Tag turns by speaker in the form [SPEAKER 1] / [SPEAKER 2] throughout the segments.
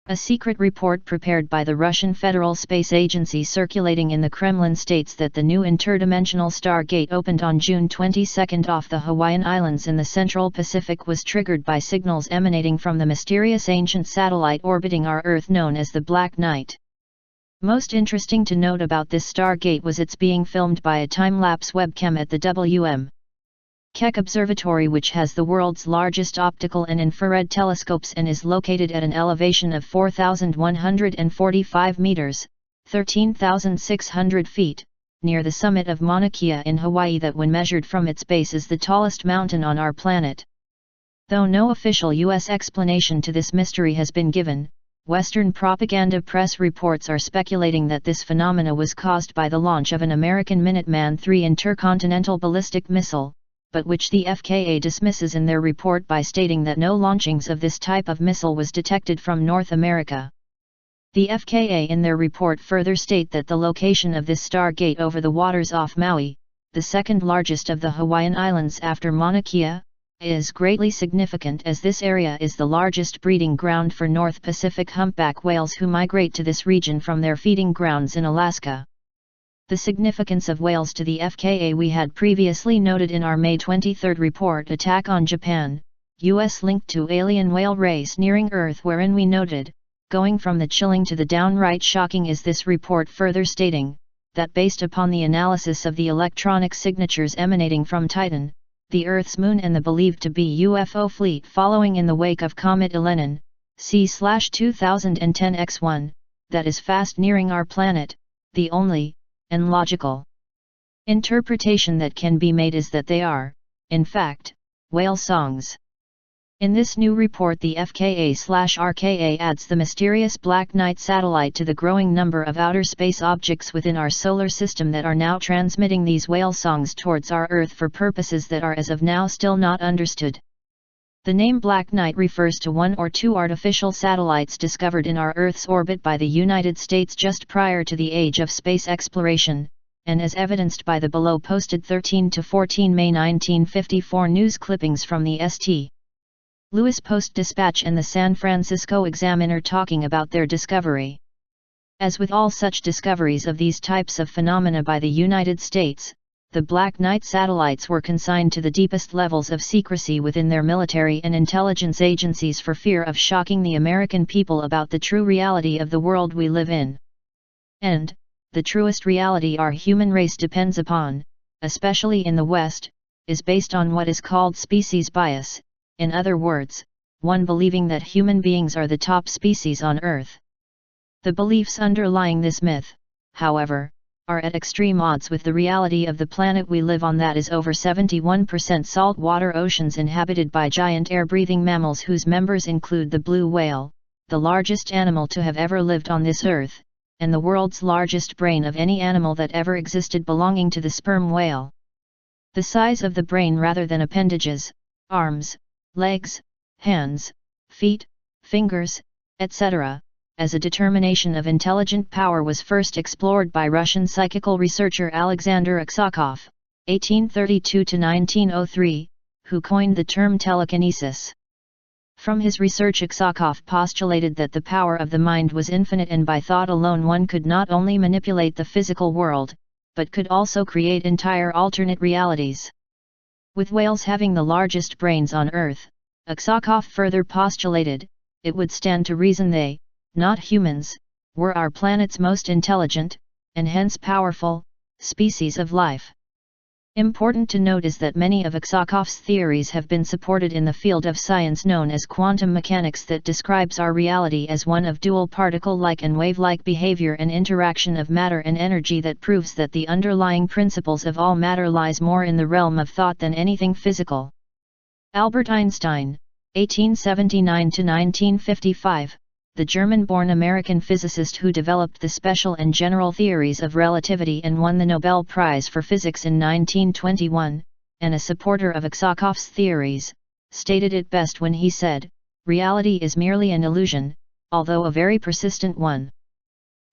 [SPEAKER 1] A secret report prepared by the Russian Federal Space Agency circulating in the Kremlin states that the new interdimensional stargate opened on June 22 off the Hawaiian Islands in the Central Pacific was triggered by signals emanating from the mysterious ancient satellite orbiting our Earth known as the Black Knight. Most interesting to note about this stargate was its being filmed by a time-lapse webcam at the W.M. Keck Observatory, which has the world's largest optical and infrared telescopes and is located at an elevation of 4,145 meters, 13,600 feet, near the summit of Mauna Kea in Hawaii, that when measured from its base is the tallest mountain on our planet. Though no official U.S. explanation to this mystery has been given, Western propaganda press reports are speculating that this phenomena was caused by the launch of an American Minuteman III intercontinental ballistic missile, but which the FKA dismisses in their report by stating that no launchings of this type of missile was detected from North America. The FKA in their report further state that the location of this stargate over the waters off Maui, the second largest of the Hawaiian Islands after Mauna Kea, is greatly significant, as this area is the largest breeding ground for North Pacific humpback whales who migrate to this region from their feeding grounds in Alaska. The significance of whales to the FKA we had previously noted in our May 23 report, Attack on Japan, U.S. linked to alien whale race nearing Earth, wherein we noted, going from the chilling to the downright shocking is this report further stating, that based upon the analysis of the electronic signatures emanating from Titan, the Earth's moon, and the believed to be UFO fleet following in the wake of Comet Elenin, C/2010 X1, that is fast nearing our planet, the only, and logical interpretation that can be made is that they are, in fact, whale songs. In this new report, the FKA/RKA adds the mysterious Black Knight satellite to the growing number of outer space objects within our solar system that are now transmitting these whale songs towards our Earth for purposes that are as of now still not understood. The name Black Knight refers to one or two artificial satellites discovered in our Earth's orbit by the United States just prior to the age of space exploration, and as evidenced by the below posted 13 to 14 May 1954 news clippings from the St. Louis Post-Dispatch and the San Francisco Examiner talking about their discovery. As with all such discoveries of these types of phenomena by the United States, the Black Knight satellites were consigned to the deepest levels of secrecy within their military and intelligence agencies for fear of shocking the American people about the true reality of the world we live in. And, the truest reality our human race depends upon, especially in the West, is based on what is called species bias, in other words, one believing that human beings are the top species on Earth. The beliefs underlying this myth, however, are at extreme odds with the reality of the planet we live on, that is over 71% saltwater oceans inhabited by giant air-breathing mammals whose members include the blue whale, the largest animal to have ever lived on this Earth, and the world's largest brain of any animal that ever existed belonging to the sperm whale. The size of the brain rather than appendages, arms, legs, hands, feet, fingers, etc., as a determination of intelligent power was first explored by Russian psychical researcher Alexander Aksakov, 1832–1903, who coined the term telekinesis. From his research, Aksakov postulated that the power of the mind was infinite, and by thought alone one could not only manipulate the physical world, but could also create entire alternate realities. With whales having the largest brains on Earth, Aksakov further postulated, it would stand to reason they, not humans, were our planet's most intelligent, and hence powerful, species of life. Important to note is that many of Aksakov's theories have been supported in the field of science known as quantum mechanics, that describes our reality as one of dual particle-like and wave-like behavior and interaction of matter and energy, that proves that the underlying principles of all matter lies more in the realm of thought than anything physical. Albert Einstein, 1879–1955, the German-born American physicist who developed the special and general theories of relativity and won the Nobel Prize for Physics in 1921, and a supporter of Aksakov's theories, stated it best when he said, "Reality is merely an illusion, although a very persistent one."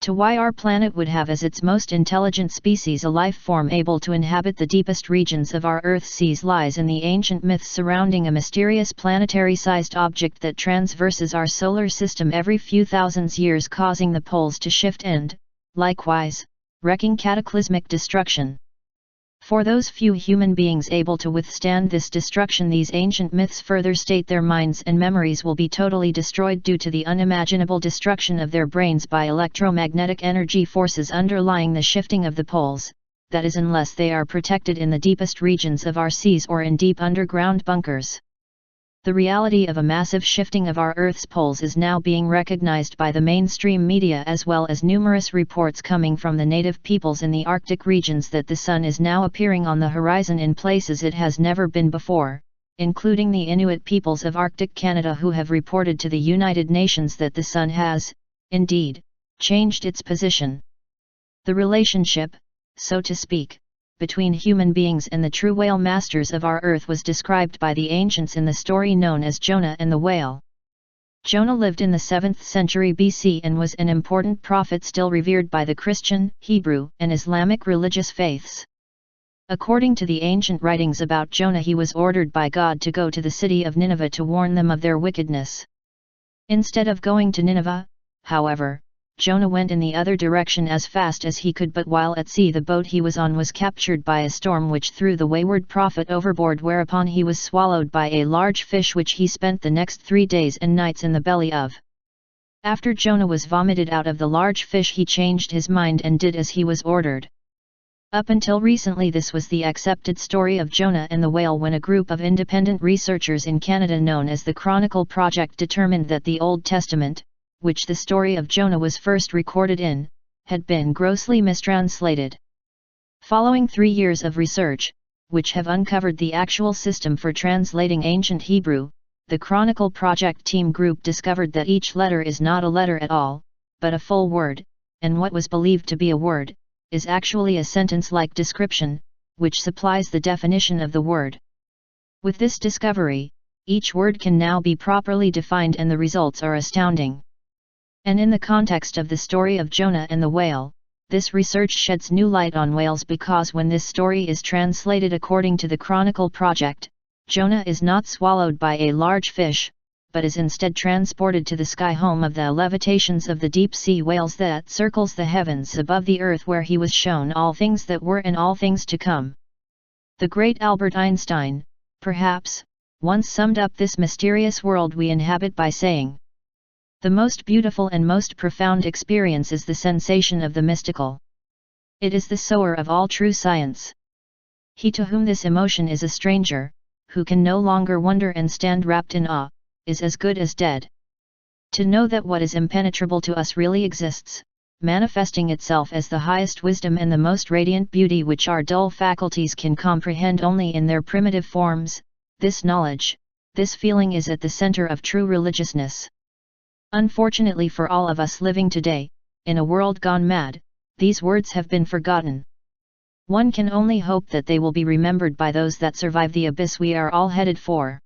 [SPEAKER 1] To why our planet would have as its most intelligent species a life form able to inhabit the deepest regions of our Earth's seas lies in the ancient myths surrounding a mysterious planetary-sized object that transverses our solar system every few thousand years, causing the poles to shift and, likewise, wreaking cataclysmic destruction. For those few human beings able to withstand this destruction, these ancient myths further state their minds and memories will be totally destroyed due to the unimaginable destruction of their brains by electromagnetic energy forces underlying the shifting of the poles, that is, unless they are protected in the deepest regions of our seas or in deep underground bunkers. The reality of a massive shifting of our Earth's poles is now being recognized by the mainstream media, as well as numerous reports coming from the native peoples in the Arctic regions that the sun is now appearing on the horizon in places it has never been before, including the Inuit peoples of Arctic Canada, who have reported to the United Nations that the sun has, indeed, changed its position. The relationship, so to speak, between human beings and the true whale masters of our Earth was described by the ancients in the story known as Jonah and the Whale. Jonah lived in the 7th century BC and was an important prophet still revered by the Christian, Hebrew, and Islamic religious faiths. According to the ancient writings about Jonah, he was ordered by God to go to the city of Nineveh to warn them of their wickedness. Instead of going to Nineveh, however, Jonah went in the other direction as fast as he could, but while at sea the boat he was on was captured by a storm which threw the wayward prophet overboard, whereupon he was swallowed by a large fish which he spent the next 3 days and nights in the belly of. After Jonah was vomited out of the large fish, he changed his mind and did as he was ordered. Up until recently this was the accepted story of Jonah and the Whale, when a group of independent researchers in Canada known as the Chronicle Project determined that the Old Testament, which the story of Jonah was first recorded in, had been grossly mistranslated. Following 3 years of research, which have uncovered the actual system for translating ancient Hebrew, the Chronicle Project team group discovered that each letter is not a letter at all, but a full word, and what was believed to be a word, is actually a sentence-like description, which supplies the definition of the word. With this discovery, each word can now be properly defined, and the results are astounding. And in the context of the story of Jonah and the Whale, this research sheds new light on whales, because when this story is translated according to the Chronicle Project, Jonah is not swallowed by a large fish, but is instead transported to the sky home of the levitations of the deep-sea whales that circles the heavens above the earth, where he was shown all things that were and all things to come. The great Albert Einstein, perhaps, once summed up this mysterious world we inhabit by saying, "The most beautiful and most profound experience is the sensation of the mystical. It is the sower of all true science. He to whom this emotion is a stranger, who can no longer wonder and stand wrapped in awe, is as good as dead. To know that what is impenetrable to us really exists, manifesting itself as the highest wisdom and the most radiant beauty which our dull faculties can comprehend only in their primitive forms, this knowledge, this feeling is at the center of true religiousness." Unfortunately for all of us living today, in a world gone mad, these words have been forgotten. One can only hope that they will be remembered by those that survive the abyss we are all headed for.